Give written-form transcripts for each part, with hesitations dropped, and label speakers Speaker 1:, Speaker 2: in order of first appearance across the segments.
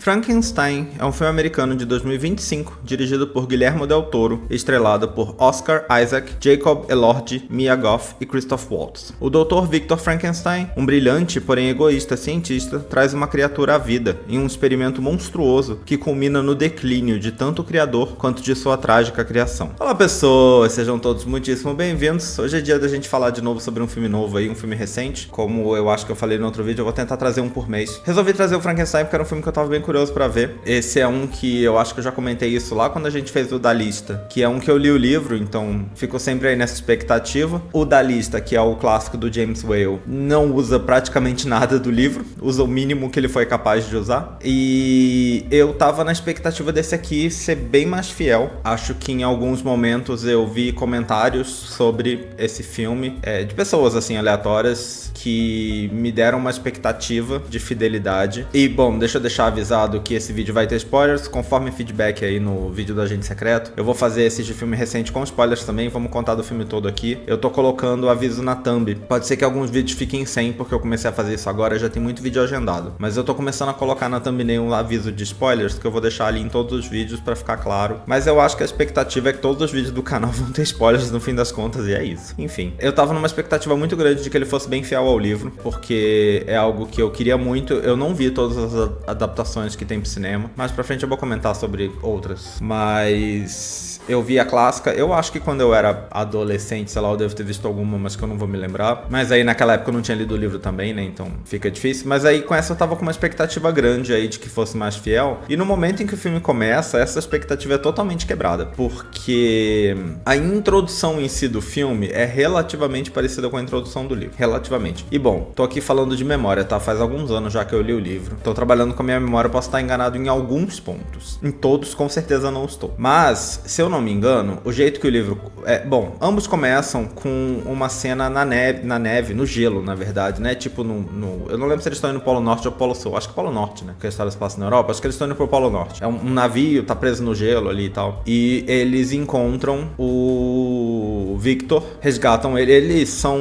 Speaker 1: Frankenstein é um filme americano de 2025, dirigido por Guillermo del Toro e estrelado por Oscar Isaac, Jacob Elordi, Mia Goth e Christoph Waltz. O Dr. Victor Frankenstein, um brilhante, porém egoísta cientista, traz uma criatura à vida em um experimento monstruoso que culmina no declínio de tanto o criador quanto de sua trágica criação. Olá pessoas, sejam todos muitíssimo bem-vindos. Hoje é dia da gente falar de novo sobre um filme novo aí, um filme recente. Como eu acho que eu falei no outro vídeo, eu vou tentar trazer um por mês. Resolvi trazer o Frankenstein porque era um filme que eu tava bem curioso pra ver. Esse é um que eu acho que eu já comentei isso lá quando a gente fez o da lista, que é um que eu li o livro, então fico sempre aí nessa expectativa. O da lista, que é o clássico do James Whale, não usa praticamente nada do livro, usa o mínimo que ele foi capaz de usar. E eu tava na expectativa desse aqui ser bem mais fiel. Acho que em alguns momentos eu vi comentários sobre esse filme, de pessoas assim aleatórias que me deram uma expectativa de fidelidade. E bom, deixa eu deixar avisado que esse vídeo vai ter spoilers, conforme feedback aí no vídeo do Agente Secreto. Eu vou fazer esses de filme recente com spoilers também, vamos contar do filme todo aqui. Eu tô colocando o aviso na thumb. Pode ser que alguns vídeos fiquem sem, porque eu comecei a fazer isso agora, já tem muito vídeo agendado. Mas eu tô começando a colocar na thumbnail um aviso de spoilers, que eu vou deixar ali em todos os vídeos pra ficar claro. Mas eu acho que a expectativa é que todos os vídeos do canal vão ter spoilers no fim das contas, e é isso. Enfim, eu tava numa expectativa muito grande de que ele fosse bem fiel ao livro, porque é algo que eu queria muito. Eu não vi todas as adaptações que tem pro cinema, mais pra frente eu vou comentar sobre outras. Mas eu vi a clássica, eu acho que quando eu era adolescente, sei lá, eu devo ter visto alguma, mas que eu não vou me lembrar. Mas aí naquela época eu não tinha lido o livro também, né, então fica difícil. Mas aí com essa eu tava com uma expectativa grande aí de que fosse mais fiel. E no momento em que o filme começa, essa expectativa é totalmente quebrada, porque a introdução em si do filme é relativamente parecida com a introdução do livro, relativamente. E bom, tô aqui falando de memória, tá? Faz alguns anos já que eu li o livro, tô trabalhando com a minha memória, eu posso estar enganado em alguns pontos. Em todos, com certeza não estou. Mas, se eu não me engano, o jeito que o livro... Bom, ambos começam com uma cena na neve, no gelo, na verdade, né? Tipo, eu não lembro se eles estão indo no Polo Norte ou Polo Sul. Acho que Polo Norte, né? Porque a história se passa na Europa. Acho que eles estão indo pro Polo Norte. É um navio, tá preso no gelo ali e tal. E eles encontram o Victor, resgatam ele. Eles são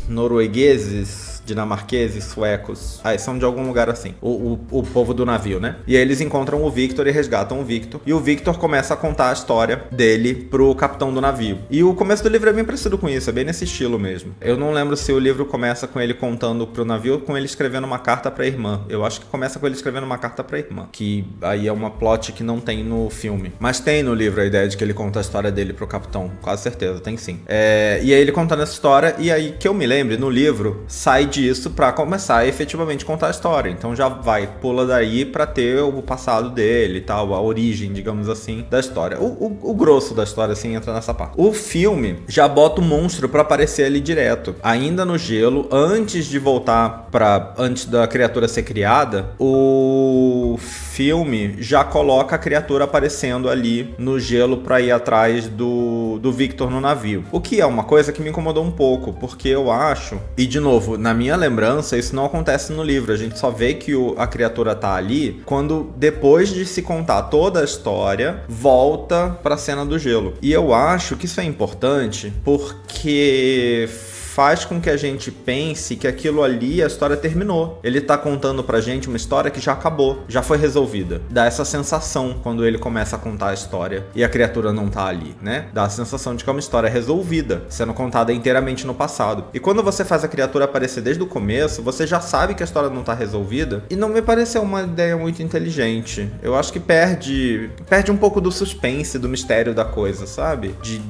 Speaker 1: noruegueses, dinamarqueses, suecos, são de algum lugar assim, o povo do navio, né? E aí eles encontram o Victor e resgatam o Victor, e o Victor começa a contar a história dele pro capitão do navio. E o começo do livro é bem parecido com isso, é bem nesse estilo mesmo. Eu não lembro se o livro começa com ele contando pro navio ou com ele escrevendo uma carta pra irmã. Eu acho que começa com ele escrevendo uma carta pra irmã, que aí é uma plot que não tem no filme. Mas tem no livro a ideia de que ele conta a história dele pro capitão, quase certeza, tem sim. E aí ele contando essa história, e aí que eu me lembre, no livro, sai disso pra começar a efetivamente contar a história. Então já pula daí pra ter o passado dele e tal, a origem, digamos assim, da história. O grosso da história, assim, entra nessa parte. O filme já bota o monstro pra aparecer ali direto. Ainda no gelo, antes de voltar antes da criatura ser criada, o filme já coloca a criatura aparecendo ali no gelo pra ir atrás do Victor no navio. O que é uma coisa que me incomodou um pouco, porque eu acho, e de novo, na minha lembrança, isso não acontece no livro. A gente só vê que a criatura tá ali quando, depois de se contar toda a história, volta pra cena do gelo. E eu acho que isso é importante porque faz com que a gente pense que aquilo ali, a história terminou. Ele tá contando pra gente uma história que já acabou, já foi resolvida. Dá essa sensação quando ele começa a contar a história e a criatura não tá ali, né? Dá a sensação de que é uma história resolvida, sendo contada inteiramente no passado. E quando você faz a criatura aparecer desde o começo, você já sabe que a história não tá resolvida, e não me pareceu uma ideia muito inteligente. Eu acho que perde um pouco do suspense, do mistério da coisa, sabe? De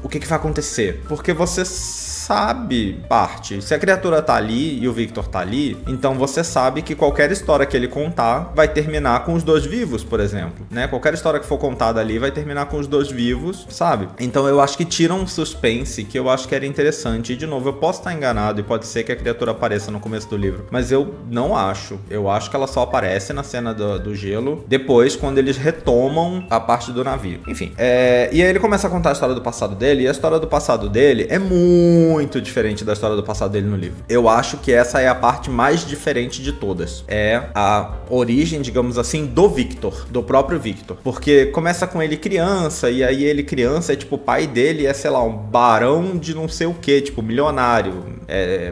Speaker 1: o que vai acontecer. Porque você sabe parte. Se a criatura tá ali e o Victor tá ali, então você sabe que qualquer história que ele contar vai terminar com os dois vivos, por exemplo, né? Qualquer história que for contada ali vai terminar com os dois vivos, sabe? Então eu acho que tira um suspense que eu acho que era interessante. E de novo, eu posso estar enganado e pode ser que a criatura apareça no começo do livro, mas eu não acho. Eu acho que ela só aparece na cena do gelo depois, quando eles retomam a parte do navio. Enfim, e aí ele começa a contar a história do passado dele, e a história do passado dele é muito diferente da história do passado dele no livro. Eu acho que essa é a parte mais diferente de todas. É a origem, digamos assim, do Victor, do próprio Victor. Porque começa com ele criança, e aí ele criança é tipo, o pai dele é, sei lá, um barão de não sei o que, tipo, milionário.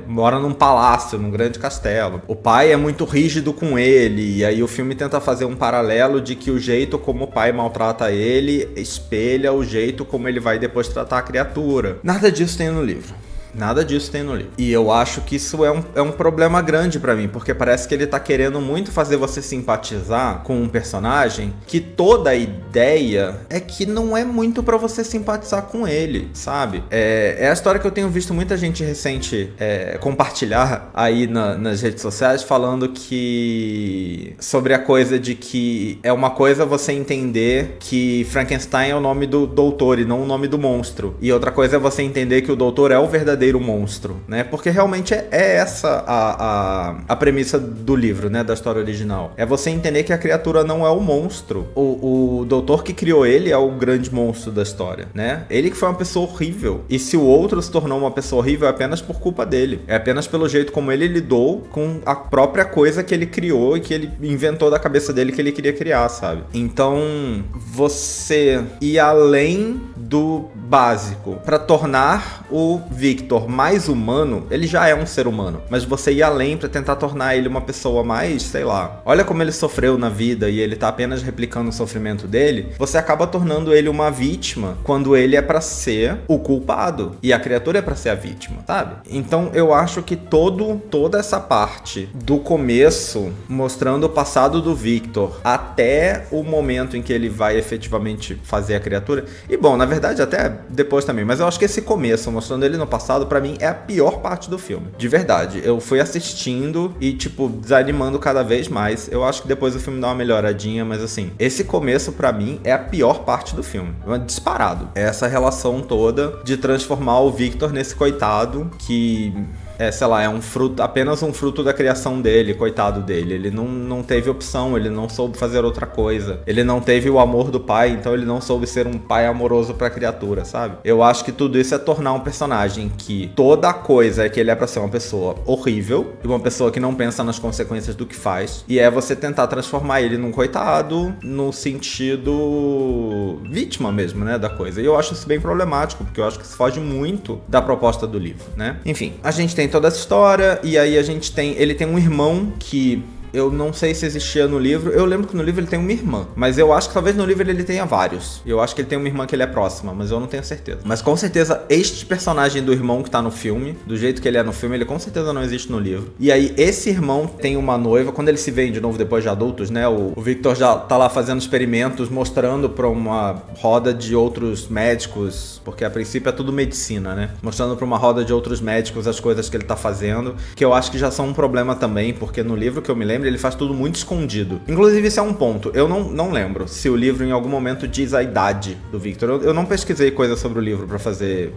Speaker 1: mora num palácio, num grande castelo. O pai é muito rígido com ele, e aí o filme tenta fazer um paralelo de que o jeito como o pai maltrata ele espelha o jeito como ele vai depois tratar a criatura. Nada disso tem no livro. Nada disso tem no livro. E eu acho que isso é um problema grande pra mim, porque parece que ele tá querendo muito fazer você simpatizar com um personagem que toda a ideia é que não é muito pra você simpatizar com ele, sabe? É a história que eu tenho visto muita gente recente compartilhar aí nas redes sociais, falando que... sobre a coisa de que é uma coisa você entender que Frankenstein é o nome do doutor e não o nome do monstro. E outra coisa é você entender que o doutor é o verdadeiro monstro, né? Porque realmente é essa a premissa do livro, né? Da história original. É você entender que a criatura não é o monstro. O doutor que criou ele é o grande monstro da história, né? Ele que foi uma pessoa horrível. E se o outro se tornou uma pessoa horrível é apenas por culpa dele. É apenas pelo jeito como ele lidou com a própria coisa que ele criou e que ele inventou da cabeça dele que ele queria criar, sabe? Então, você ir além do básico para tornar o Victor mais humano. Ele já é um ser humano, mas você ir além para tentar tornar ele uma pessoa mais, sei lá, olha como ele sofreu na vida e ele tá apenas replicando o sofrimento dele, você acaba tornando ele uma vítima quando ele é para ser o culpado e a criatura é para ser a vítima, sabe? Então eu acho que toda essa parte do começo, mostrando o passado do Victor até o momento em que ele vai efetivamente fazer a criatura, e bom, na verdade até depois também, mas eu acho que esse começo, mostrando ele no passado, pra mim é a pior parte do filme, de verdade. Eu fui assistindo e tipo, desanimando cada vez mais. Eu acho que depois o filme dá uma melhoradinha, mas assim, esse começo pra mim é a pior parte do filme, disparado. É essa relação toda de transformar o Victor nesse coitado que... sei lá, é apenas um fruto da criação dele, coitado dele. Ele não teve opção, ele não soube fazer outra coisa. Ele não teve o amor do pai, então ele não soube ser um pai amoroso pra criatura, sabe? Eu acho que tudo isso é tornar um personagem que toda coisa é que ele é pra ser uma pessoa horrível, e uma pessoa que não pensa nas consequências do que faz, e é você tentar transformar ele num coitado, no sentido vítima mesmo, né, da coisa. E eu acho isso bem problemático, porque eu acho que isso foge muito da proposta do livro, né? Enfim, a gente tem toda essa história, e aí ele tem um irmão que... eu não sei se existia no livro. Eu lembro que no livro ele tem uma irmã, mas eu acho que talvez no livro ele tenha vários. Eu acho que ele tem uma irmã que ele é próxima, mas eu não tenho certeza. Mas com certeza este personagem do irmão que tá no filme, do jeito que ele é no filme, ele com certeza não existe no livro. E aí esse irmão tem uma noiva, quando eles se veem de novo depois de adultos, né? O Victor já tá lá fazendo experimentos, mostrando pra uma roda de outros médicos, porque a princípio é tudo medicina, né? Mostrando pra uma roda de outros médicos as coisas que ele tá fazendo, que eu acho que já são um problema também, porque no livro que eu me lembro ele faz tudo muito escondido. Inclusive, esse é um ponto. Eu não lembro se o livro em algum momento diz a idade do Victor. Eu não pesquisei coisa sobre o livro pra fazer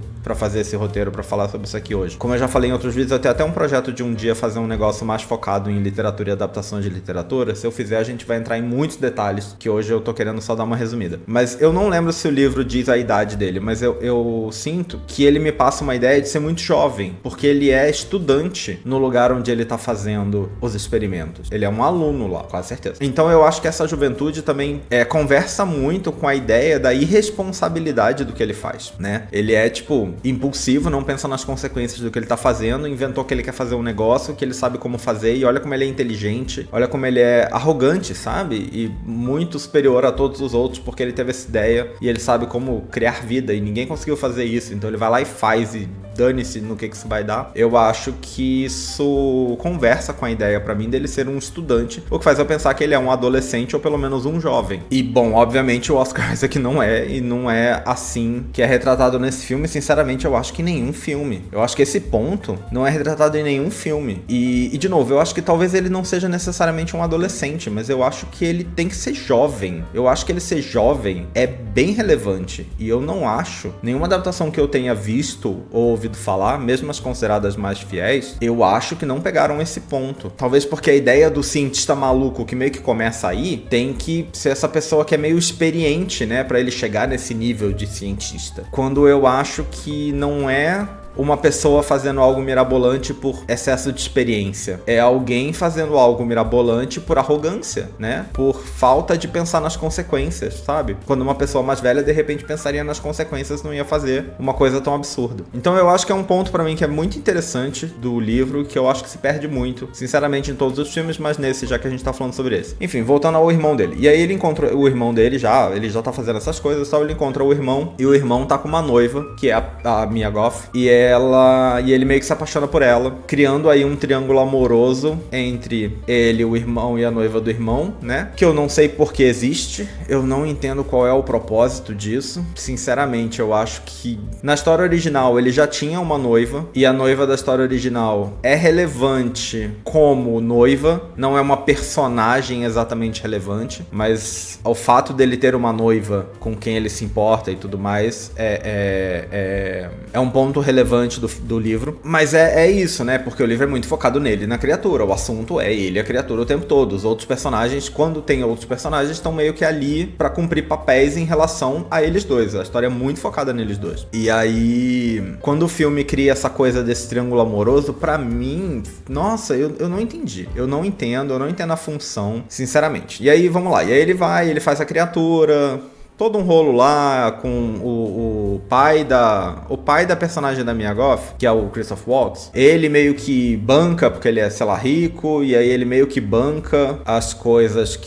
Speaker 1: esse roteiro, pra falar sobre isso aqui hoje. Como eu já falei em outros vídeos, eu tenho até um projeto de um dia fazer um negócio mais focado em literatura e adaptação de literatura. Se eu fizer, a gente vai entrar em muitos detalhes, que hoje eu tô querendo só dar uma resumida. Mas eu não lembro se o livro diz a idade dele, mas eu sinto que ele me passa uma ideia de ser muito jovem, porque ele é estudante no lugar onde ele tá fazendo os experimentos. Ele é um aluno lá, com certeza. Então eu acho que essa juventude também conversa muito com a ideia da irresponsabilidade do que ele faz, né? Ele é, tipo, impulsivo, não pensa nas consequências do que ele tá fazendo, inventou que ele quer fazer um negócio, que ele sabe como fazer, e olha como ele é inteligente, olha como ele é arrogante, sabe? E muito superior a todos os outros, porque ele teve essa ideia, e ele sabe como criar vida, e ninguém conseguiu fazer isso, então ele vai lá e faz, e dane-se no que isso vai dar. Eu acho que isso conversa com a ideia, pra mim, dele ser um estudante, o que faz eu pensar que ele é um adolescente ou pelo menos um jovem. E, bom, obviamente o Oscar Isaac não é, e não é assim que é retratado nesse filme. Sinceramente, eu acho que nenhum filme. Eu acho que esse ponto não é retratado em nenhum filme. E de novo, eu acho que talvez ele não seja necessariamente um adolescente, mas eu acho que ele tem que ser jovem. Eu acho que ele ser jovem é bem relevante. E eu não acho nenhuma adaptação que eu tenha visto ou ouvido falar, mesmo as consideradas mais fiéis, eu acho que não pegaram esse ponto. Talvez porque a ideia do cientista maluco que meio que começa aí tem que ser essa pessoa que é meio experiente, né, pra ele chegar nesse nível de cientista. Quando eu acho que não é uma pessoa fazendo algo mirabolante por excesso de experiência. É alguém fazendo algo mirabolante por arrogância, né? Por falta de pensar nas consequências, sabe? Quando uma pessoa mais velha, de repente, pensaria nas consequências, não ia fazer uma coisa tão absurda. Então eu acho que é um ponto pra mim que é muito interessante do livro, que eu acho que se perde muito, sinceramente, em todos os filmes, mas nesse, já que a gente tá falando sobre esse. Enfim, voltando ao irmão dele. E aí ele encontra o irmão dele ele já tá fazendo essas coisas e tal, ele encontra o irmão, e o irmão tá com uma noiva, que é a Mia Goth, e ele meio que se apaixona por ela, criando aí um triângulo amoroso entre ele, o irmão e a noiva do irmão, né? Que eu não sei por que existe, eu não entendo qual é o propósito disso. Sinceramente, eu acho que na história original ele já tinha uma noiva, e a noiva da história original é relevante como noiva, não é uma personagem exatamente relevante, mas o fato dele ter uma noiva com quem ele se importa e tudo mais é um ponto relevante do livro. Mas é isso, né? Porque o livro é muito focado nele, na criatura. O assunto é ele, a criatura, o tempo todo. Os outros personagens, quando tem outros personagens, estão meio que ali pra cumprir papéis em relação a eles dois. A história é muito focada neles dois. E aí, quando o filme cria essa coisa desse triângulo amoroso, pra mim, nossa, eu não entendi. Eu não entendo a função, sinceramente. E aí, vamos lá. E aí ele faz a criatura, todo um rolo lá com o pai da personagem da Mia Goth, que é o Christoph Waltz. Ele meio que banca, porque ele é, sei lá, rico, e aí ele meio que banca as coisas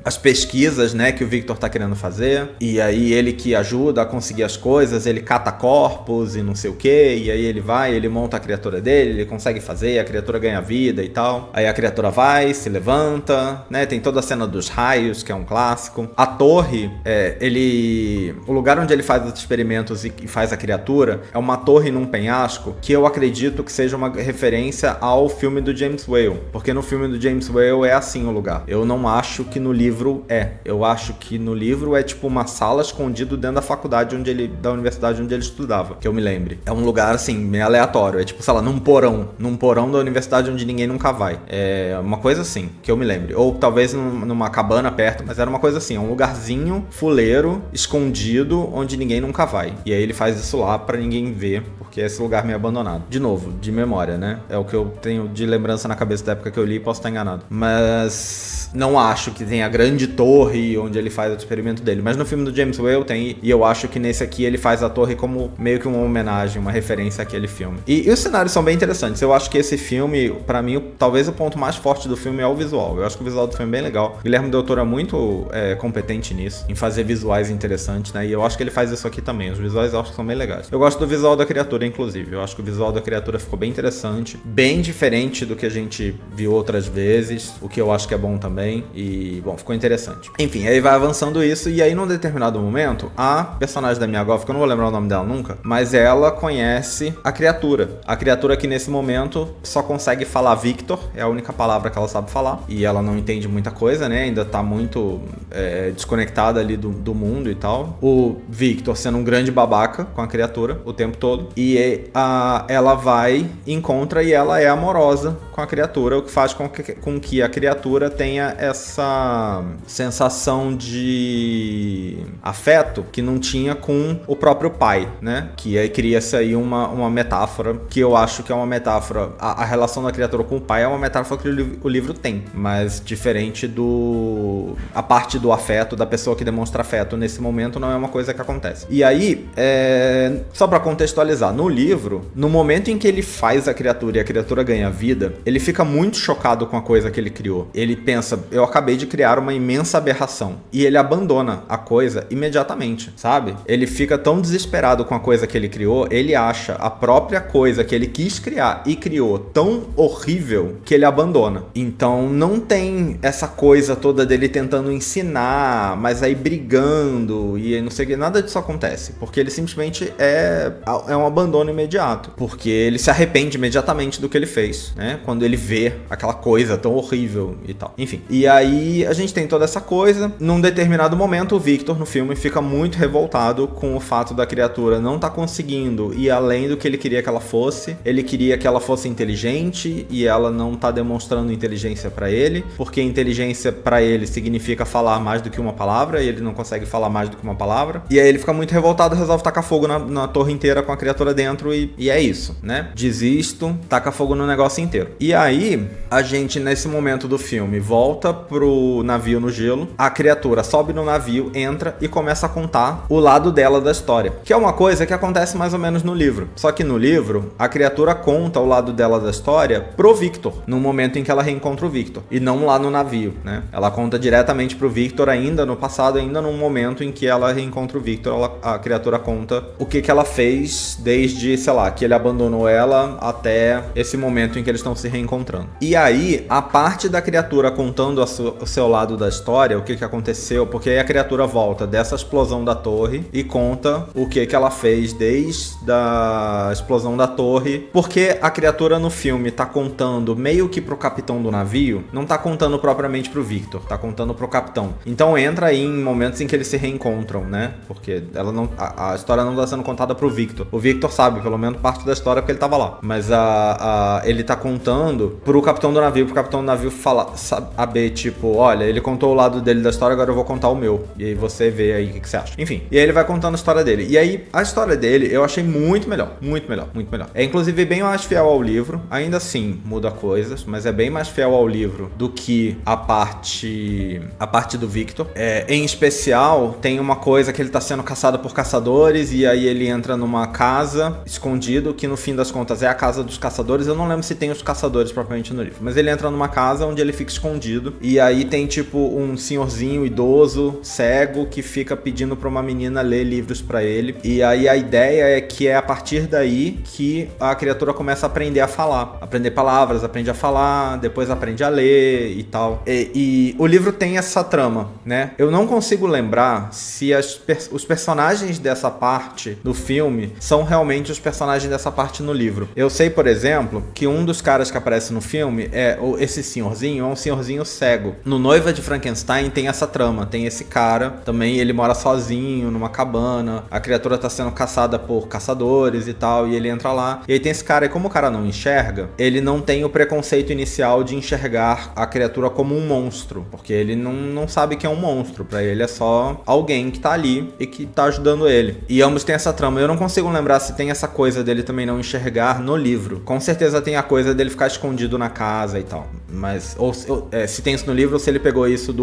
Speaker 1: as pesquisas, né, que o Victor tá querendo fazer. E aí ele que ajuda a conseguir as coisas, ele cata corpos e não sei o que, e aí ele monta a criatura dele, ele consegue fazer, a criatura ganha vida e tal. Aí a criatura vai, se levanta, né, tem toda a cena dos raios, que é um clássico. A torre, o lugar onde ele faz os experimentos e faz a criatura é uma torre num penhasco, que eu acredito que seja uma referência ao filme do James Whale, porque no filme do James Whale é assim o lugar. Eu não acho que no livro eu acho que no livro é tipo uma sala escondido dentro da faculdade da universidade onde ele estudava, que eu me lembre. É um lugar assim, meio aleatório, é tipo, sei lá, num porão da universidade onde ninguém nunca vai. É uma coisa assim, que eu me lembre. Ou talvez numa cabana perto, mas era uma coisa assim, é um lugarzinho fuleiro, escondido, onde ninguém nunca vai. E aí ele faz isso lá pra ninguém ver, porque é esse lugar meio abandonado. De novo, de memória, né? É o que eu tenho de lembrança na cabeça da época que eu li, posso estar enganado. Mas não acho que tenha a grande torre onde ele faz o experimento dele. Mas no filme do James Whale tem, e eu acho que nesse aqui ele faz a torre como meio que uma homenagem, uma referência àquele filme. E os cenários são bem interessantes. Eu acho que esse filme, pra mim, talvez o ponto mais forte do filme é o visual. Eu acho que o visual do filme é bem legal. Guilherme Del Toro é muito competente nisso, em fazer visuais interessantes, né? E eu acho que ele faz isso aqui também. Os visuais eu acho que são bem legais. Eu gosto do visual da criatura, inclusive. Eu acho que o visual da criatura ficou bem interessante, bem diferente do que a gente viu outras vezes, o que eu acho que é bom também. E, bom, ficou interessante. Enfim, aí vai avançando isso, e aí num determinado momento, a personagem da Mia Goth, que eu não vou lembrar o nome dela nunca, mas ela conhece a criatura. A criatura que nesse momento só consegue falar Victor, é a única palavra que ela sabe falar, e ela não entende muita coisa, né? Ainda tá muito desconectada ali do mundo e tal. O Victor sendo um grande babaca com a criatura o tempo todo. E ela vai, encontra, e ela é amorosa com a criatura, o que faz com que a criatura tenha essa sensação de afeto que não tinha com o próprio pai, né? Que aí cria-se aí uma metáfora, que eu acho que é uma metáfora. A relação da criatura com o pai é uma metáfora que o livro tem, mas diferente a parte do afeto, da pessoa que demonstra afeto nesse momento, não é uma coisa que acontece. E aí, só pra contextualizar, no livro, no momento em que ele faz a criatura e a criatura ganha vida, ele fica muito chocado com a coisa que ele criou. Ele pensa, eu acabei de criar uma imensa aberração. E ele abandona a coisa imediatamente, sabe? Ele fica tão desesperado com a coisa que ele criou, ele acha a própria coisa que ele quis criar e criou tão horrível que ele abandona. Então não tem essa coisa toda dele tentando ensinar, mas aí brigando e não sei o que, nada disso acontece, porque ele simplesmente é um abandono imediato, porque ele se arrepende imediatamente do que ele fez, né? Quando ele vê aquela coisa tão horrível e tal. Enfim, e aí a gente tem toda essa coisa. Num determinado momento, o Victor no filme fica muito revoltado com o fato da criatura não tá conseguindo ir além do que ele queria que ela fosse. Ele queria que ela fosse inteligente e ela não tá demonstrando inteligência pra ele, porque inteligência pra ele significa falar mais do que uma palavra. palavra e ele não consegue falar mais do que uma palavra. E aí ele fica muito revoltado, resolve tacar fogo na torre inteira com a criatura dentro e é isso, né? Desisto, taca fogo no negócio inteiro. E aí, a gente, nesse momento do filme, volta pro navio no gelo, a criatura sobe no navio, entra e começa a contar o lado dela da história, que é uma coisa que acontece mais ou menos no livro. Só que no livro, a criatura conta o lado dela da história pro Victor, no momento em que ela reencontra o Victor, e não lá no navio, né? Ela conta diretamente pro Victor ainda no passado, ainda num momento em que ela reencontra o Victor, a criatura conta o que ela fez desde, sei lá, que ele abandonou ela até esse momento em que eles estão se reencontrando. E aí, a parte da criatura contando o seu lado da história, o que aconteceu, porque aí a criatura volta dessa explosão da torre e conta o que ela fez desde a explosão da torre, porque a criatura no filme tá contando meio que pro capitão do navio, não tá contando propriamente pro Victor, tá contando pro capitão. Então entra aí em momentos em que eles se reencontram, né? Porque ela não, a história não tá sendo contada pro Victor. O Victor sabe, pelo menos parte da história, porque ele tava lá. Mas ele tá contando pro capitão do navio saber, tipo, olha, ele contou o lado dele da história, agora eu vou contar o meu. E aí você vê aí o que você acha. Enfim, e aí ele vai contando a história dele. E aí, a história dele eu achei muito melhor. Muito melhor, muito melhor. É inclusive bem mais fiel ao livro. Ainda assim, muda coisas, mas é bem mais fiel ao livro do que a parte do Victor. Em especial, tem uma coisa que ele tá sendo caçado por caçadores, e aí ele entra numa casa escondido, que no fim das contas é a casa dos caçadores. Eu não lembro se tem os caçadores propriamente no livro, mas ele entra numa casa onde ele fica escondido, e aí tem tipo um senhorzinho idoso, cego, que fica pedindo pra uma menina ler livros pra ele. E aí a ideia é que é a partir daí que a criatura começa a aprender a falar, aprender palavras, aprende a falar, depois aprende a ler e tal. E o livro tem essa trama, né? Eu não consigo lembrar se os personagens dessa parte do filme são realmente os personagens dessa parte no livro. Eu sei, por exemplo, que um dos caras que aparece no filme esse senhorzinho, é um senhorzinho cego. No Noiva de Frankenstein tem essa trama, tem esse cara também, ele mora sozinho numa cabana, a criatura tá sendo caçada por caçadores e tal, e ele entra lá, e aí tem esse cara, e como o cara não enxerga, ele não tem o preconceito inicial de enxergar a criatura como um monstro, porque ele não sabe que é um monstro, pra ele é só alguém que tá ali e que tá ajudando ele. E ambos têm essa trama. Eu não consigo lembrar se tem essa coisa dele também não enxergar no livro. Com certeza tem a coisa dele ficar escondido na casa e tal, mas se tem isso no livro ou se ele pegou isso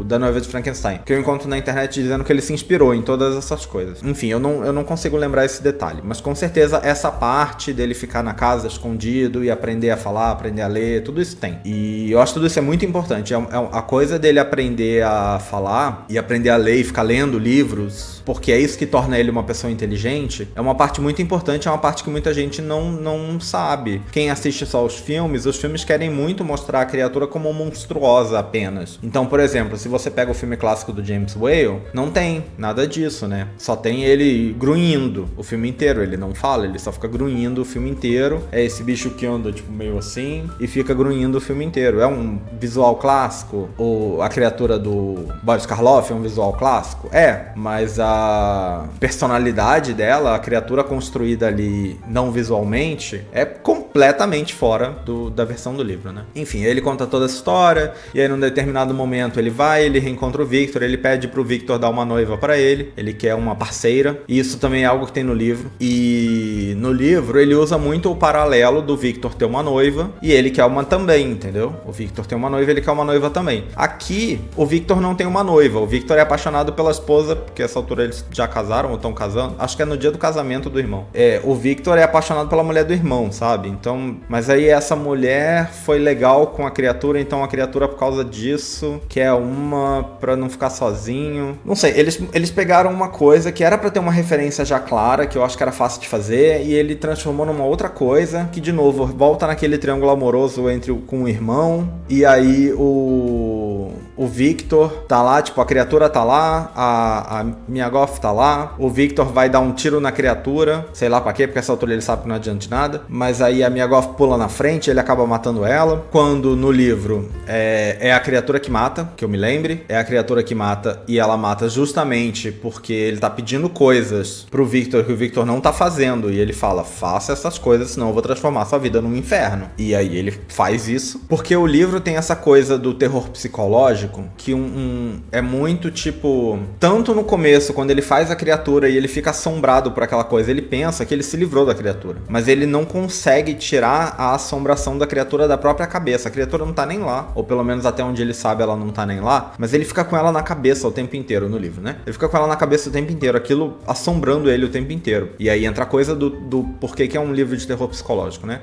Speaker 1: da Noiva de Frankenstein, que eu encontro na internet dizendo que ele se inspirou em todas essas coisas. Enfim, eu não consigo lembrar esse detalhe, mas com certeza essa parte dele ficar na casa escondido e aprender a falar, aprender a ler, tudo isso tem. E eu acho que tudo isso é muito importante. A coisa dele aprender a falar e aprender a ler e ficar lendo livros, porque é isso que torna ele uma pessoa inteligente, é uma parte muito importante, é uma parte que muita gente não sabe. Quem assiste só os filmes querem muito mostrar a criatura como monstruosa apenas. Então, por exemplo, se você pega o filme clássico do James Whale, não tem nada disso, né? Só tem ele grunhindo o filme inteiro, ele não fala, ele só fica grunhindo o filme inteiro. É esse bicho que anda, tipo, meio assim, e fica grunhindo o filme inteiro. É um visual clássico? Ou a criatura do Boris Karloff é um visual clássico? É, mas a personalidade dela, a criatura construída ali não visualmente, é completamente fora da versão do livro, né? Enfim, ele conta toda a história, e aí num determinado momento ele reencontra o Victor, ele pede pro Victor dar uma noiva pra ele quer uma parceira, e isso também é algo que tem no livro. E no livro ele usa muito o paralelo do Victor ter uma noiva e ele quer uma também, entendeu? O Victor tem uma noiva, ele quer uma noiva também. Aqui, o Victor não tem uma noiva, o Victor é apaixonado pela esposa, porque essa altura eles já casaram ou estão casando, acho que é no dia do casamento do irmão. O Victor é apaixonado pela mulher do irmão, sabe? Então, mas aí essa mulher foi legal com a criatura, então a criatura, por causa disso, quer uma pra não ficar sozinho. Não sei, eles pegaram uma coisa que era pra ter uma referência já clara, que eu acho que era fácil de fazer, e ele transformou numa outra coisa, que de novo, volta naquele triângulo amoroso com o irmão, e aí o Victor tá lá, tipo, a criatura tá lá, a Mia Goth tá lá, o Victor vai dar um tiro na criatura, sei lá pra quê, porque essa altura ele sabe que não adianta de nada, mas aí a Mia Goth pula na frente, ele acaba matando ela, quando no livro é a criatura que mata, que eu me lembre, é a criatura que mata, e ela mata justamente porque ele tá pedindo coisas pro Victor que o Victor não tá fazendo, e ele fala, faça essas coisas, senão eu vou transformar sua vida num inferno. E aí ele faz isso, porque o livro tem essa coisa do terror psicológico, psicológico, que é muito tipo... Tanto no começo, quando ele faz a criatura e ele fica assombrado por aquela coisa, ele pensa que ele se livrou da criatura. Mas ele não consegue tirar a assombração da criatura da própria cabeça. A criatura não tá nem lá, ou pelo menos até onde ele sabe ela não tá nem lá, mas ele fica com ela na cabeça o tempo inteiro no livro, né? Ele fica com ela na cabeça o tempo inteiro, aquilo assombrando ele o tempo inteiro. E aí entra a coisa do porquê que é um livro de terror psicológico, né?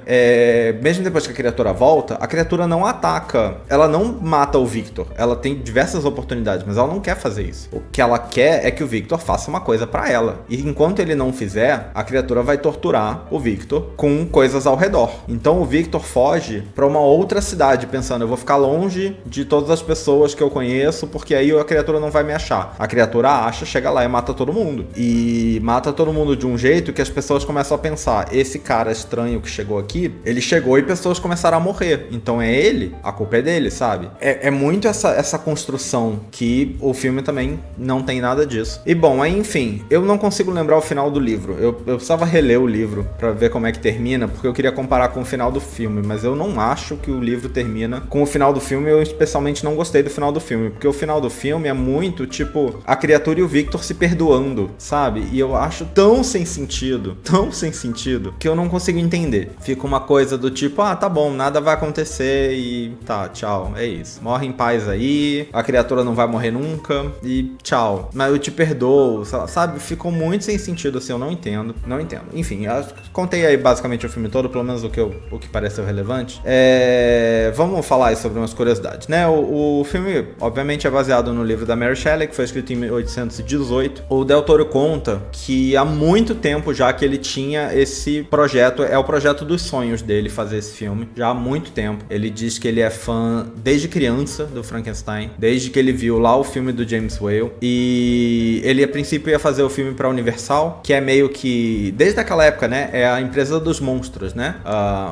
Speaker 1: Mesmo depois que a criatura volta, a criatura não ataca, ela não mata o Victor. Ela tem diversas oportunidades, mas ela não quer fazer isso. O que ela quer é que o Victor faça uma coisa pra ela. E enquanto ele não fizer, a criatura vai torturar o Victor com coisas ao redor. Então o Victor foge pra uma outra cidade, pensando, eu vou ficar longe de todas as pessoas que eu conheço, porque aí a criatura não vai me achar. A criatura acha, chega lá e mata todo mundo. E mata todo mundo de um jeito que as pessoas começam a pensar, esse cara estranho que chegou aqui, ele chegou e pessoas começaram a morrer. Então é ele, a culpa é dele, sabe? É muito essa construção que o filme também não tem nada disso. E bom, aí enfim, eu não consigo lembrar o final do livro. Eu precisava reler o livro pra ver como é que termina, porque eu queria comparar com o final do filme, mas eu não acho que o livro termina com o final do filme. Eu especialmente não gostei do final do filme, porque o final do filme é muito, tipo, a criatura e o Victor se perdoando, sabe? E eu acho tão sem sentido, que eu não consigo entender. Fica uma coisa do tipo, tá bom, nada vai acontecer e tá, tchau, é isso. Morre em paz aí, a criatura não vai morrer nunca e tchau. Mas eu te perdoo, sabe? Ficou muito sem sentido, assim, eu não entendo. Enfim, eu contei aí basicamente o filme todo, pelo menos o que pareceu relevante. Vamos falar aí sobre umas curiosidades, né? O filme, obviamente, é baseado no livro da Mary Shelley, que foi escrito em 1818. O Del Toro conta que há muito tempo já que ele tinha esse projeto, é o projeto dos sonhos dele fazer esse filme, já há muito tempo. Ele diz que ele é fã desde criança do Frankenstein, desde que ele viu lá o filme do James Whale, e ele a princípio ia fazer o filme pra Universal, que é meio que, desde aquela época, né, é a empresa dos monstros, né?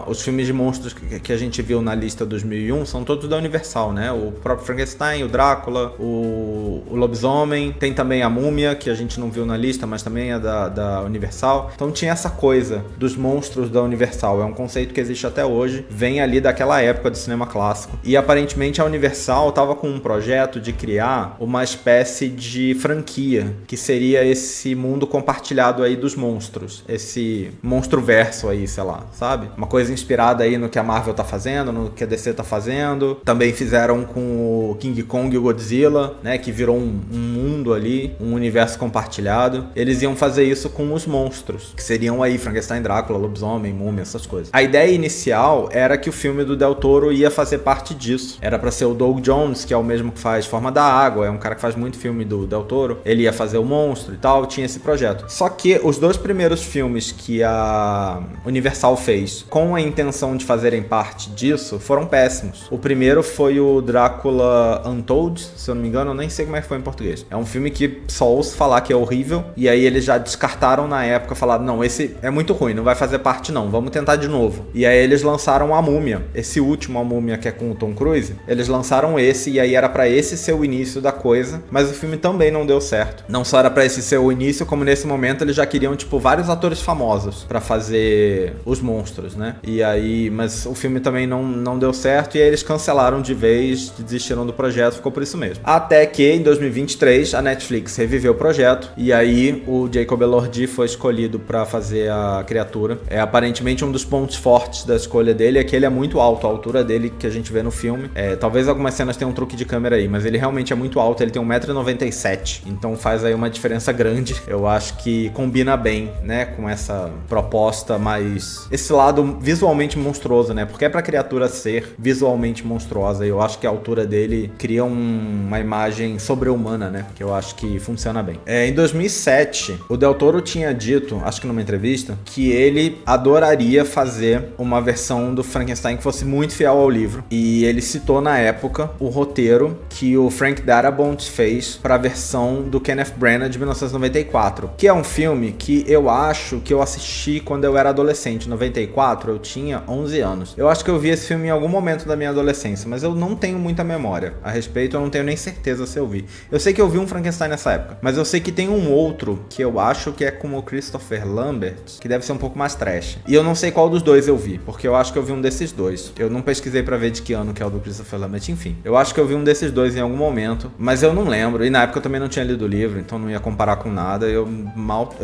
Speaker 1: Os filmes de monstros que a gente viu na lista 2001 são todos da Universal, né? O próprio Frankenstein, o Drácula, o Lobisomem, tem também a Múmia, que a gente não viu na lista, mas também é da Universal. Então tinha essa coisa dos monstros da Universal, é um conceito que existe até hoje, vem ali daquela época do cinema clássico. E aparentemente a Universal estava com um projeto de criar uma espécie de franquia, que seria esse mundo compartilhado aí dos monstros, esse monstro-verso aí, sei lá, sabe? Uma coisa inspirada aí no que a Marvel tá fazendo, no que a DC tá fazendo. Também fizeram com o King Kong e o Godzilla, né, que virou um mundo ali, um universo compartilhado. Eles iam fazer isso com os monstros, que seriam aí Frankenstein, Drácula, Lobisomem, Múmia, essas coisas. A ideia inicial era que o filme do Del Toro ia fazer parte disso. Era pra ser o Doug Jones, que é o mesmo que faz Forma da Água, é um cara que faz muito filme do Del Toro. Ele ia fazer o monstro e tal, tinha esse projeto. Só que os dois primeiros filmes que a Universal fez com a intenção de fazerem parte disso foram péssimos. O primeiro foi o Drácula Untold, se eu não me engano, eu nem sei como é que foi em português. É um filme que só ouço falar que é horrível, e aí eles já descartaram na época, falaram, não, esse é muito ruim, não vai fazer parte não, vamos tentar de novo. E aí eles lançaram A Múmia, esse último A Múmia, que é com o Tom Cruise, eles lançaram esse, e aí era pra esse ser o início da coisa, mas o filme também não deu certo. Não só era pra esse ser o início, como nesse momento eles já queriam, tipo, vários atores famosos pra fazer os monstros, né? E aí, mas o filme também não deu certo, e aí eles cancelaram de vez, desistiram do projeto, ficou por isso mesmo. Até que, em 2023, a Netflix reviveu o projeto, e aí o Jacob Elordi foi escolhido pra fazer a criatura. Aparentemente um dos pontos fortes da escolha dele é que ele é muito alto, a altura dele que a gente vê no filme. Talvez algumas cenas tenham um truque de câmera aí, mas ele realmente é muito alto, ele tem 1,97 m, então faz aí uma diferença grande. Eu acho que combina bem, né, com essa proposta mais... esse lado visualmente monstruoso, né, porque é pra criatura ser visualmente monstruosa, e eu acho que a altura dele cria uma imagem sobre-humana, né, que eu acho que funciona bem. Em 2007, o Del Toro tinha dito, acho que numa entrevista, que ele adoraria fazer uma versão do Frankenstein que fosse muito fiel ao livro, e ele citou na época o roteiro que o Frank Darabont fez para a versão do Kenneth Branagh de 1994, que é um filme que eu acho que eu assisti quando eu era adolescente. Em 94 eu tinha 11 anos. Eu acho que eu vi esse filme em algum momento da minha adolescência, mas eu não tenho muita memória a respeito, eu não tenho nem certeza se eu vi. Eu sei que eu vi um Frankenstein nessa época, mas eu sei que tem um outro que eu acho que é com o Christopher Lambert, que deve ser um pouco mais trash. E eu não sei qual dos dois eu vi, porque eu acho que eu vi um desses dois. Eu não pesquisei pra ver de que ano que é o do Christopher Lambert, enfim. Eu acho que eu vi um desses dois em algum momento, mas eu não lembro. E na época eu também não tinha lido o livro, então não ia comparar com nada. Eu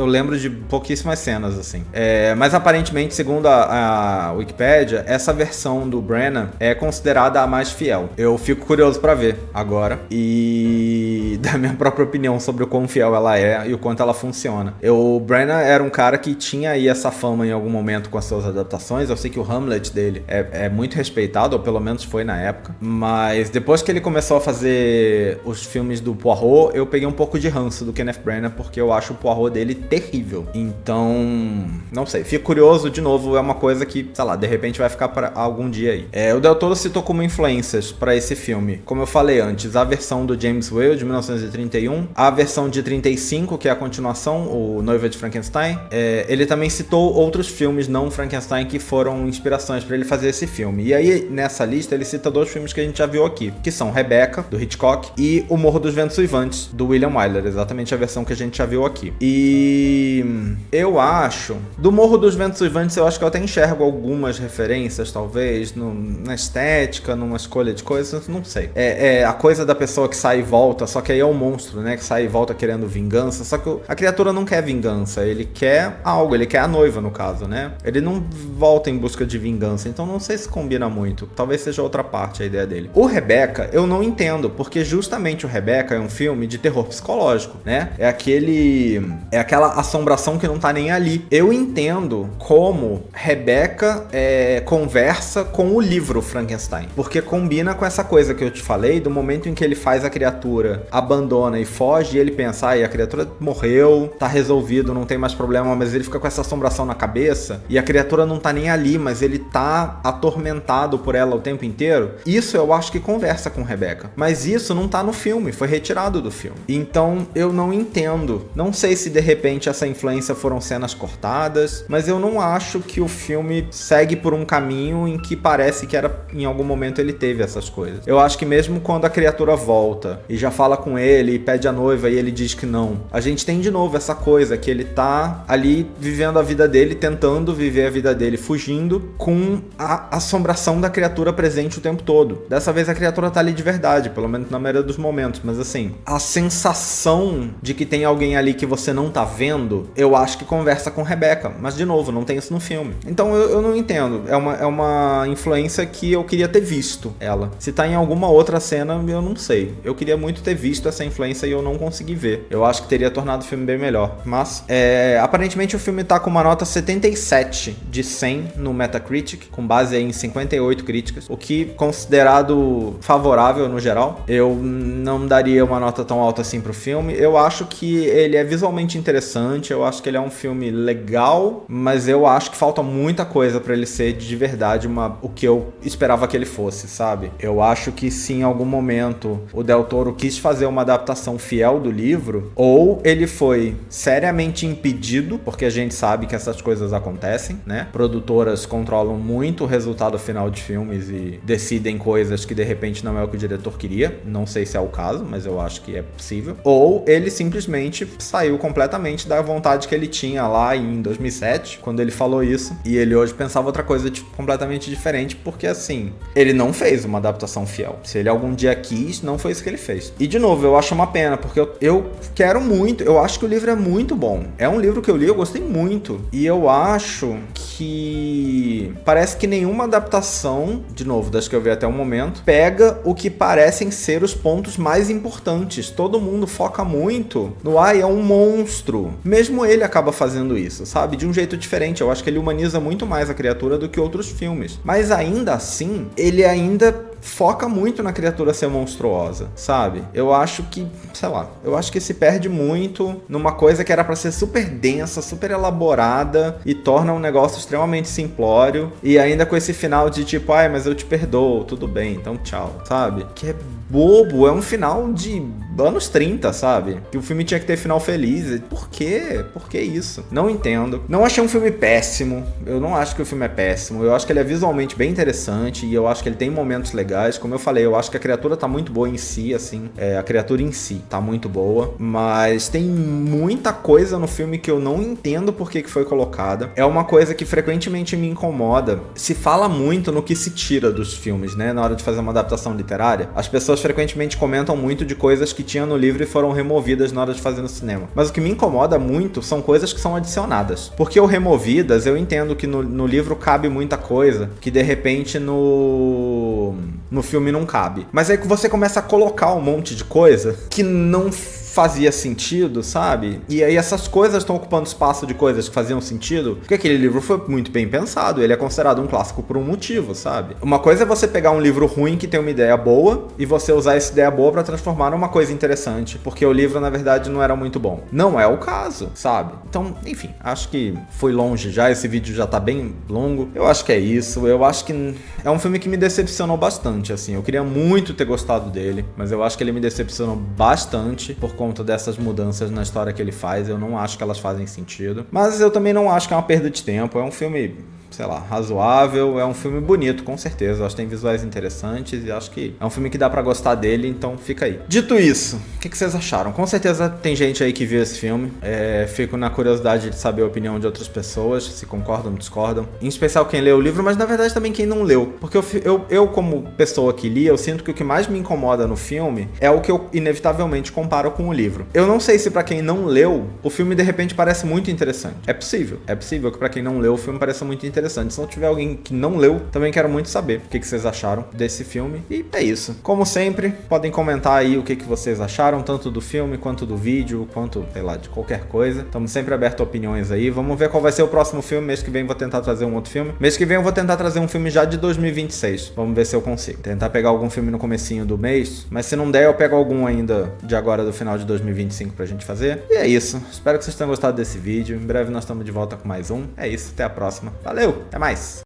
Speaker 1: lembro de pouquíssimas cenas, assim. Mas aparentemente, segundo a Wikipédia, essa versão do Brennan é considerada a mais fiel. Eu fico curioso pra ver agora e da minha própria opinião sobre o quão fiel ela é e o quanto ela funciona. O Brennan era um cara que tinha aí essa fama em algum momento com as suas adaptações. Eu sei que o Hamlet dele é muito respeitado, ou pelo menos foi na época, mas depois que ele começou a fazer os filmes do Poirot, eu peguei um pouco de ranço do Kenneth Branagh, porque eu acho o Poirot dele terrível. Então, não sei, fico curioso, de novo, é uma coisa que, sei lá, de repente vai ficar para algum dia aí. O Del Toro citou como influências para esse filme, como eu falei antes, a versão do James Whale de 1931, a versão de 35, que é a continuação, o Noiva de Frankenstein. Ele também citou outros filmes não Frankenstein que foram inspirações para ele fazer esse filme. E aí, nessa lista, ele cita dois filmes que a gente já viu aqui, que são Rebecca, do Hitchcock, e O Morro dos Ventos Uivantes, do William Wyler, exatamente a versão que a gente já viu aqui. E eu acho, do Morro dos Ventos Uivantes, eu acho que eu até enxergo algumas referências, talvez, na estética, numa escolha de coisas, não sei. A coisa da pessoa que sai e volta, só que aí é o monstro, né, que sai e volta querendo vingança, só que a criatura não quer vingança, ele quer algo, ele quer a noiva, no caso, né? Ele não volta em busca de vingança, então não sei se combina muito. Talvez seja outra parte a ideia dele. O Rebecca, eu não entendo, porque justamente o Rebecca é um filme de terror psicológico, né? É aquela assombração que não tá nem ali. Eu entendo como Rebecca conversa com o livro Frankenstein, porque combina com essa coisa que eu te falei, do momento em que ele faz a criatura, abandona e foge, e ele pensa, a criatura morreu, tá resolvido, não tem mais problema, mas ele fica com essa assombração na cabeça, e a criatura não tá nem ali, mas ele tá atormentado por ela o tempo inteiro. Isso eu acho que conversa com Rebecca, mas isso não tá no filme, foi retirado do filme. Então eu não entendo, não sei se de repente essa influência foram cenas cortadas, mas eu não acho que o filme segue por um caminho em que parece que em algum momento ele teve essas coisas. Eu acho que mesmo quando a criatura volta e já fala com ele e pede a noiva e ele diz que não, a gente tem de novo essa coisa que ele tá ali vivendo a vida dele, tentando viver a vida dele, fugindo, com a assombração da criatura presente o tempo todo. Dessa vez a criatura tá ali de verdade, pelo menos na maioria dos momentos, mas assim, a sensação de que tem alguém ali que você não tá vendo, eu acho que conversa com Rebecca, mas de novo, não tem isso no filme. Então eu não entendo, é uma influência que eu queria ter visto ela. Se tá em alguma outra cena, eu não sei. Eu queria muito ter visto essa influência e eu não consegui ver. Eu acho que teria tornado o filme bem melhor. Mas, aparentemente o filme tá com uma nota 77 de 100 no Metacritic, com base em 58 críticas, o que, considerado favorável no geral. Eu não daria uma nota tão alta assim pro filme. Eu acho que ele é visualmente interessante, eu acho que ele é um filme legal, mas eu acho que falta muita coisa pra ele ser de verdade o que eu esperava que ele fosse, sabe? Eu acho que se em algum momento o Del Toro quis fazer uma adaptação fiel do livro, ou ele foi seriamente impedido, porque a gente sabe que essas coisas acontecem, né? Produtoras controlam muito o resultado final de filmes e decidem coisas que de repente não é o que o diretor queria. Não sei se é o caso, mas eu acho que é possível. Ou ele simplesmente saiu completamente da vontade que ele tinha lá em 2007, quando ele falou isso, e ele hoje pensava outra coisa completamente diferente, porque assim, ele não fez uma adaptação fiel. Se ele algum dia quis, não foi isso que ele fez. E de novo, eu acho uma pena, porque eu quero muito, eu acho que o livro é muito bom. É um livro que eu li, eu gostei muito. E eu acho que parece que nenhuma adaptação, de novo, das que eu vi até o momento, pega o que parecem ser os pontos mais importantes. Todo mundo foca muito no é um monstro. Mesmo ele acaba fazendo isso, sabe? De um jeito diferente. Eu acho que ele humaniza muito mais a criatura do que outros filmes. Mas ainda assim, ele ainda foca muito na criatura ser monstruosa, sabe? Eu acho que, sei lá, eu acho que se perde muito numa coisa que era pra ser super densa, super elaborada e torna um negócio extremamente simplório e ainda com esse final de tipo, mas eu te perdoo, tudo bem, então tchau, sabe? Que é bobo, é um final de anos 30, sabe? Que o filme tinha que ter final feliz. Por quê? Por que isso? Não entendo. Não achei um filme péssimo. Eu não acho que o filme é péssimo. Eu acho que ele é visualmente bem interessante e eu acho que ele tem momentos legais. Como eu falei, eu acho que a criatura tá muito boa em si, assim. A criatura em si tá muito boa. Mas tem muita coisa no filme que eu não entendo por que foi colocada. É uma coisa que frequentemente me incomoda. Se fala muito no que se tira dos filmes, né? Na hora de fazer uma adaptação literária. As pessoas frequentemente comentam muito de coisas que tinha no livro e foram removidas na hora de fazer no cinema. Mas o que me incomoda muito são coisas que são adicionadas. Porque o removidas, eu entendo que no livro cabe muita coisa que de repente no filme não cabe. Mas aí que você começa a colocar um monte de coisa que não fazia sentido, sabe? E aí essas coisas estão ocupando espaço de coisas que faziam sentido, porque aquele livro foi muito bem pensado, ele é considerado um clássico por um motivo, sabe? Uma coisa é você pegar um livro ruim que tem uma ideia boa e você usar essa ideia boa pra transformar numa coisa interessante, porque o livro na verdade não era muito bom. Não é o caso, sabe? Então, enfim, acho que foi longe já, esse vídeo já tá bem longo. Eu acho que é isso, eu acho que é um filme que me decepcionou bastante, assim. Eu queria muito ter gostado dele, mas eu acho que ele me decepcionou bastante por conta dessas mudanças na história que ele faz. Eu não acho que elas fazem sentido, mas eu também não acho que é uma perda de tempo. É um filme, sei lá, razoável, é um filme bonito, com certeza. Eu acho que tem visuais interessantes e acho que é um filme que dá pra gostar dele, então fica aí. Dito isso, o que vocês acharam? Com certeza tem gente aí que viu esse filme. Fico na curiosidade de saber a opinião de outras pessoas, se concordam ou discordam. Em especial quem leu o livro, mas na verdade também quem não leu. Porque eu como pessoa que li, eu sinto que o que mais me incomoda no filme é o que eu inevitavelmente comparo com o livro. Eu não sei se pra quem não leu, o filme de repente parece muito interessante. É possível que pra quem não leu, o filme pareça muito interessante. Se não tiver alguém que não leu, também quero muito saber o que vocês acharam desse filme. E é isso. Como sempre, podem comentar aí o que vocês acharam, tanto do filme, quanto do vídeo, quanto, sei lá, de qualquer coisa. Estamos sempre abertos a opiniões aí. Vamos ver qual vai ser o próximo filme. Mês que vem vou tentar trazer um outro filme. Mês que vem eu vou tentar trazer um filme já de 2026. Vamos ver se eu consigo. Tentar pegar algum filme no comecinho do mês. Mas se não der, eu pego algum ainda de agora do final de 2025 pra gente fazer. E é isso. Espero que vocês tenham gostado desse vídeo. Em breve nós estamos de volta com mais um. É isso. Até a próxima. Valeu! Até mais!